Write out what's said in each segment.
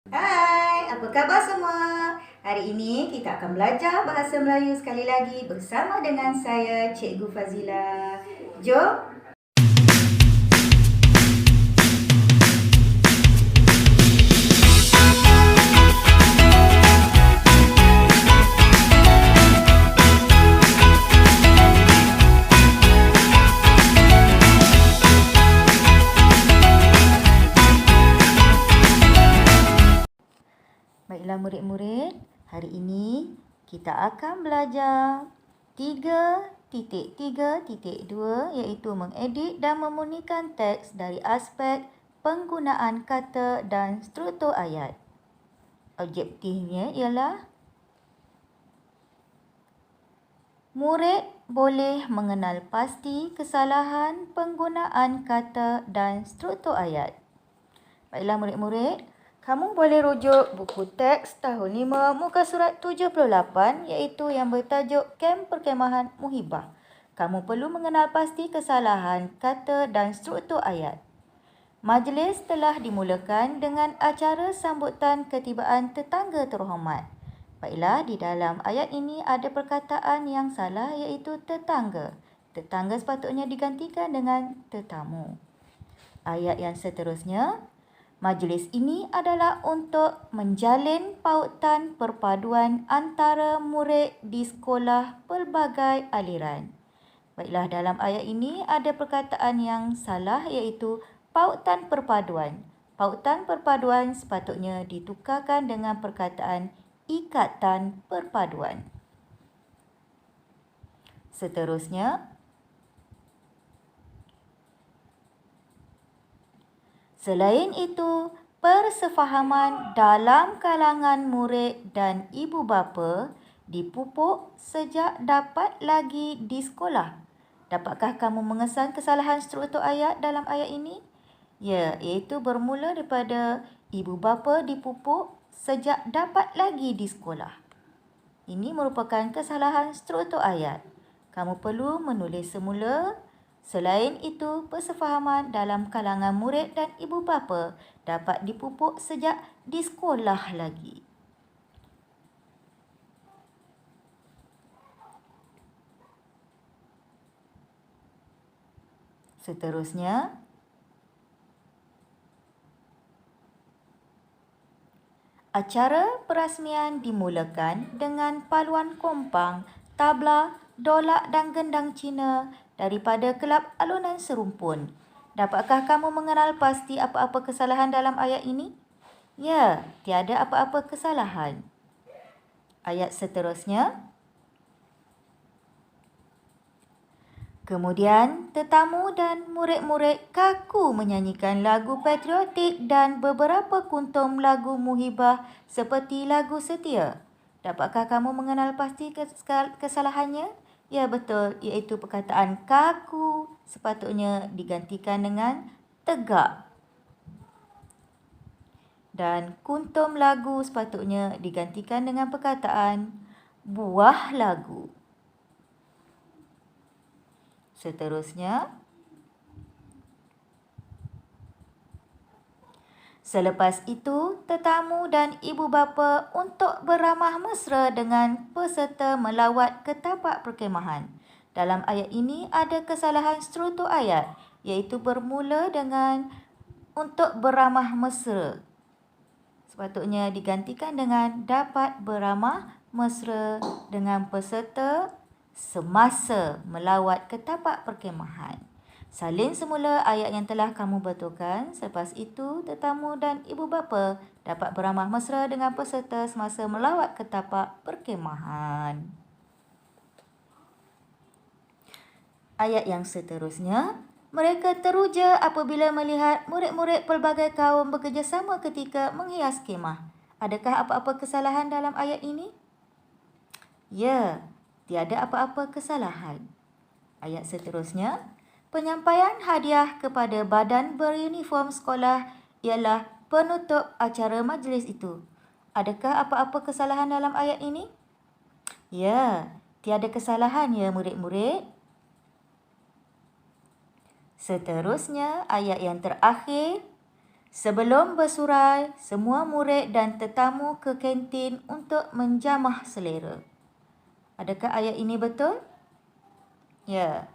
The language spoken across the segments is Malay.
Hai, apa khabar semua? Hari ini kita akan belajar bahasa Melayu sekali lagi bersama dengan saya, Cikgu Fazila. Jom. Baiklah murid-murid, hari ini kita akan belajar 3.3.2 iaitu mengedit dan memurnikan teks dari aspek penggunaan kata dan struktur ayat. Objektifnya ialah murid boleh mengenal pasti kesalahan penggunaan kata dan struktur ayat. Baiklah murid-murid, kamu boleh rujuk buku teks tahun 5 muka surat 78 iaitu yang bertajuk Kem Perkemahan Muhibah. Kamu perlu mengenal pasti kesalahan kata dan struktur ayat. Majlis telah dimulakan dengan acara sambutan ketibaan tetangga terhormat. Baiklah, di dalam ayat ini ada perkataan yang salah iaitu tetangga. Tetangga sepatutnya digantikan dengan tetamu. Ayat yang seterusnya, majlis ini adalah untuk menjalin pautan perpaduan antara murid di sekolah pelbagai aliran. Baiklah, dalam ayat ini ada perkataan yang salah iaitu pautan perpaduan. Pautan perpaduan sepatutnya ditukarkan dengan perkataan ikatan perpaduan. Seterusnya, selain itu, persefahaman dalam kalangan murid dan ibu bapa dipupuk sejak dapat lagi di sekolah. Dapatkah kamu mengesan kesalahan struktur ayat dalam ayat ini? Ya, iaitu bermula daripada ibu bapa dipupuk sejak dapat lagi di sekolah. Ini merupakan kesalahan struktur ayat. Kamu perlu menulis semula. Selain itu, persefahaman dalam kalangan murid dan ibu bapa dapat dipupuk sejak di sekolah lagi. Seterusnya, acara perasmian dimulakan dengan paluan kompang, tabla, dolak dan gendang Cina daripada Kelab Alunan Serumpun. Dapatkah kamu mengenal pasti apa-apa kesalahan dalam ayat ini? Ya, tiada apa-apa kesalahan. Ayat seterusnya. Kemudian, tetamu dan murid-murid kaku menyanyikan lagu patriotik dan beberapa kuntum lagu muhibah seperti lagu setia. Dapatkah kamu mengenal pasti kesalahannya? Ya, betul, iaitu perkataan kaku sepatutnya digantikan dengan tegak. Dan kuntum lagu sepatutnya digantikan dengan perkataan buah lagu. Seterusnya, selepas itu, tetamu dan ibu bapa untuk beramah mesra dengan peserta melawat ke tapak perkemahan. Dalam ayat ini ada kesalahan struktur ayat, iaitu bermula dengan untuk beramah mesra. Sepatutnya digantikan dengan dapat beramah mesra dengan peserta semasa melawat ke tapak perkemahan. Salin semula ayat yang telah kamu betulkan. Selepas itu, tetamu dan ibu bapa dapat beramah mesra dengan peserta semasa melawat ke tapak perkemahan. Ayat yang seterusnya, mereka teruja apabila melihat murid-murid pelbagai kaum bekerjasama ketika menghias kemah. Adakah apa-apa kesalahan dalam ayat ini? Ya, tiada apa-apa kesalahan. Ayat seterusnya, penyampaian hadiah kepada badan beruniform sekolah ialah penutup acara majlis itu. Adakah apa-apa kesalahan dalam ayat ini? Ya, tiada kesalahan ya murid-murid. Seterusnya, ayat yang terakhir, Sebelum bersurai, semua murid dan tetamu ke kantin untuk menjamah selera. Adakah ayat ini betul? Ya.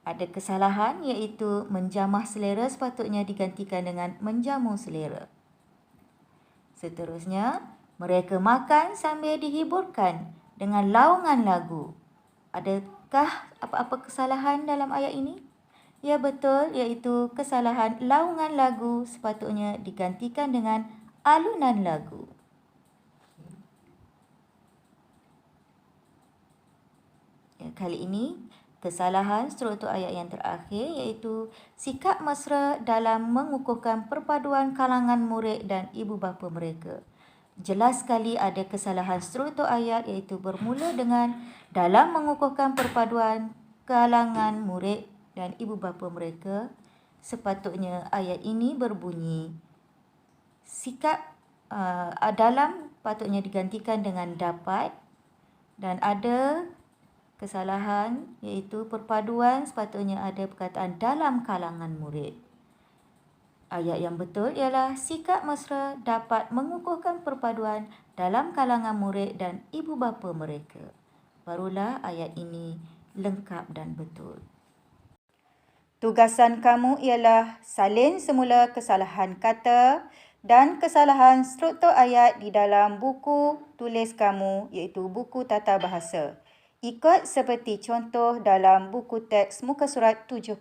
Ada kesalahan iaitu menjamah selera sepatutnya digantikan dengan menjamu selera. Seterusnya, mereka makan sambil dihiburkan dengan laungan lagu. Adakah apa-apa kesalahan dalam ayat ini? Ya betul, iaitu kesalahan laungan lagu sepatutnya digantikan dengan alunan lagu. Ya, kali ini kesalahan struktur ayat yang terakhir iaitu sikap mesra dalam mengukuhkan perpaduan kalangan murid dan ibu bapa mereka. Jelas sekali ada kesalahan struktur ayat iaitu bermula dengan dalam mengukuhkan perpaduan kalangan murid dan ibu bapa mereka. Sepatutnya ayat ini berbunyi sikap dalam patutnya digantikan dengan dapat, dan ada kesalahan iaitu perpaduan sepatutnya ada perkataan dalam kalangan murid. Ayat yang betul ialah sikap mesra dapat mengukuhkan perpaduan dalam kalangan murid dan ibu bapa mereka. Barulah ayat ini lengkap dan betul. Tugasan kamu ialah salin semula kesalahan kata dan kesalahan struktur ayat di dalam buku tulis kamu iaitu buku tata bahasa. Ikut seperti contoh dalam buku teks muka surat 78.